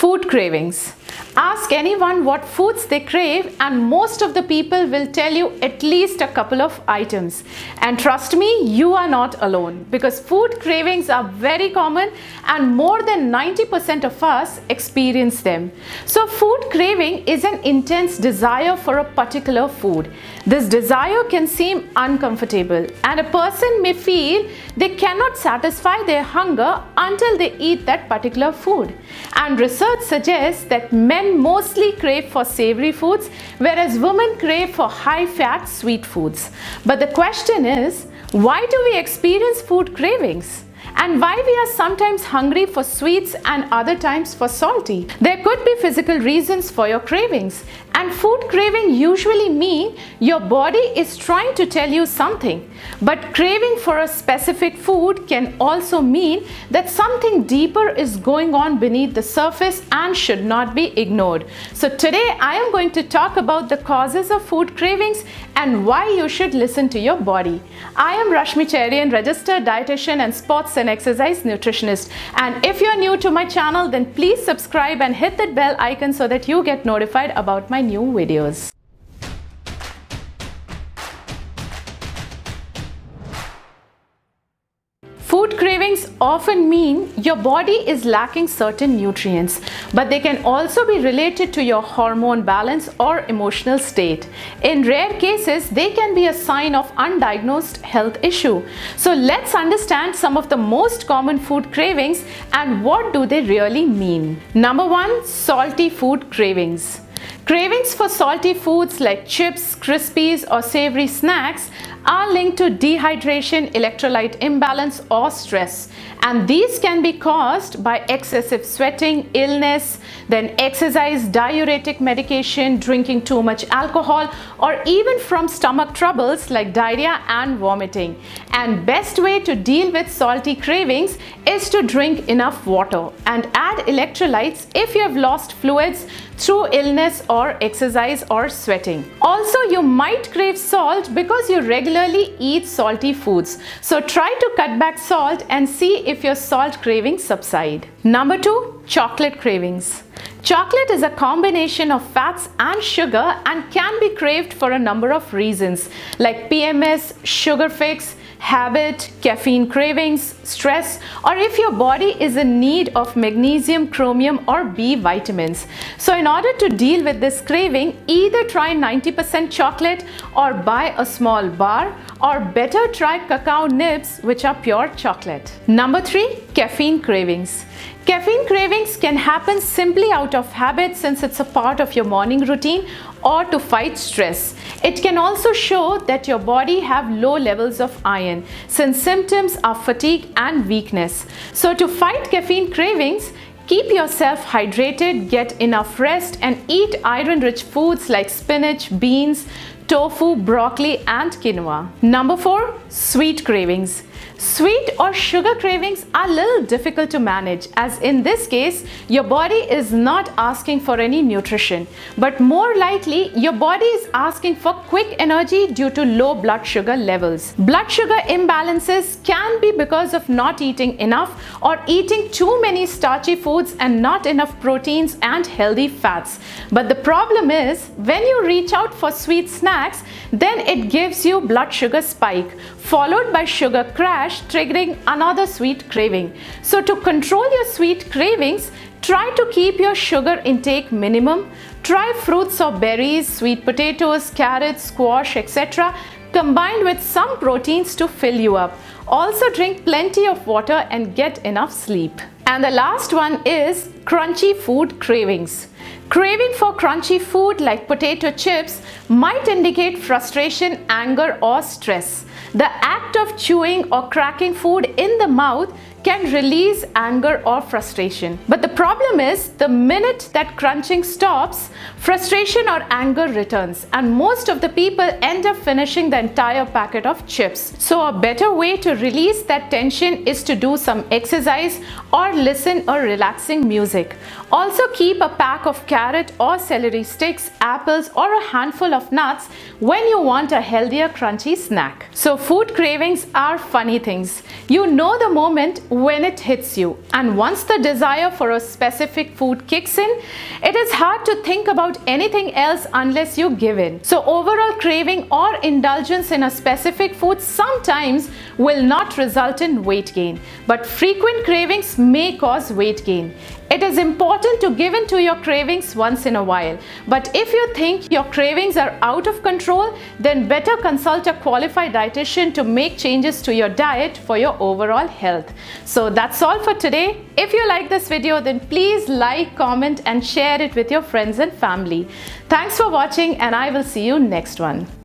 Food cravings. Ask anyone what foods they crave and most of the people will tell you at least a couple of items. And trust me, you are not alone because food cravings are very common and more than 90% of us experience them. So food craving is an intense desire for a particular food. This desire can seem uncomfortable and a person may feel they cannot satisfy their hunger until they eat that particular food. And research suggests that men mostly crave for savory foods, whereas women crave for high-fat sweet foods. But the question is, why do we experience food cravings? And why we are sometimes hungry for sweets and other times for salty? There could be physical reasons for your cravings, and food craving usually mean your body is trying to tell you something. But craving for a specific food can also mean that something deeper is going on beneath the surface and should not be ignored. So today I am going to talk about the causes of food cravings and why you should listen to your body. I am Rashmi Cherian, registered dietitian and sports and exercise nutritionist. And if you're new to my channel, then please subscribe and hit that bell icon so that you get notified about my new videos. Food cravings often mean your body is lacking certain nutrients, but they can also be related to your hormone balance or emotional state. In rare cases, they can be a sign of undiagnosed health issue. So let's understand some of the most common food cravings and what do they really mean. Number one, salty food cravings. Cravings for salty foods like chips, Crispies or savory snacks are linked to dehydration, electrolyte imbalance or stress. And these can be caused by excessive sweating, illness, then exercise, diuretic medication, drinking too much alcohol, or even from stomach troubles like diarrhea and vomiting. And best way to deal with salty cravings is to drink enough water and add electrolytes if you have lost fluids through illness or exercise or sweating. Also, you might crave salt because you regularly eat salty foods. So try to cut back salt and see if your salt cravings subside. Number two, chocolate cravings. Chocolate is a combination of fats and sugar and can be craved for a number of reasons like PMS, sugar fix, habit, caffeine cravings, stress, or if your body is in need of magnesium, chromium, or B vitamins. So in order to deal with this craving, either try 90% chocolate or buy a small bar, or better try cacao nibs, which are pure chocolate. Number three, caffeine cravings. Caffeine cravings can happen simply out of habit since it's a part of your morning routine or to fight stress. It can also show that your body have low levels of iron since symptoms are fatigue and weakness. So to fight caffeine cravings, keep yourself hydrated, get enough rest and eat iron-rich foods like spinach, beans, tofu, broccoli and quinoa. Number four, sweet cravings. Sweet or sugar cravings are a little difficult to manage, as in this case, your body is not asking for any nutrition, but more likely your body is asking for quick energy due to low blood sugar levels. Blood sugar imbalances can be because of not eating enough or eating too many starchy foods and not enough proteins and healthy fats. But the problem is, when you reach out for sweet snacks, then it gives you blood sugar spike, followed by sugar crash, triggering another sweet craving. So to control your sweet cravings, try to keep your sugar intake minimum. Try fruits or berries, sweet potatoes, carrots, squash, etc. combined with some proteins to fill you up. Also drink plenty of water and get enough sleep. And the last one is crunchy food cravings. Craving for crunchy food like potato chips might indicate frustration, anger or stress. The act of chewing or cracking food in the mouth can release anger or frustration. But the problem is, the minute that crunching stops, frustration or anger returns and most of the people end up finishing the entire packet of chips. So a better way to release that tension is to do some exercise or listen or relaxing music. Also keep a pack of carrot or celery sticks, apples or a handful of nuts when you want a healthier crunchy snack. So food cravings are funny things. You know the moment when it hits you, and once the desire for a specific food kicks in, it is hard to think about anything else unless you give in. So overall craving or indulgence in a specific food sometimes will not result in weight gain, but frequent cravings may cause weight gain. It is important to give in to your cravings once in a while, but if you think your cravings are out of control, then better consult a qualified dietitian to make changes to your diet for your overall health. So that's all for today. If you like this video, then please like, comment and share it with your friends and family. Thanks for watching, and I will see you next one.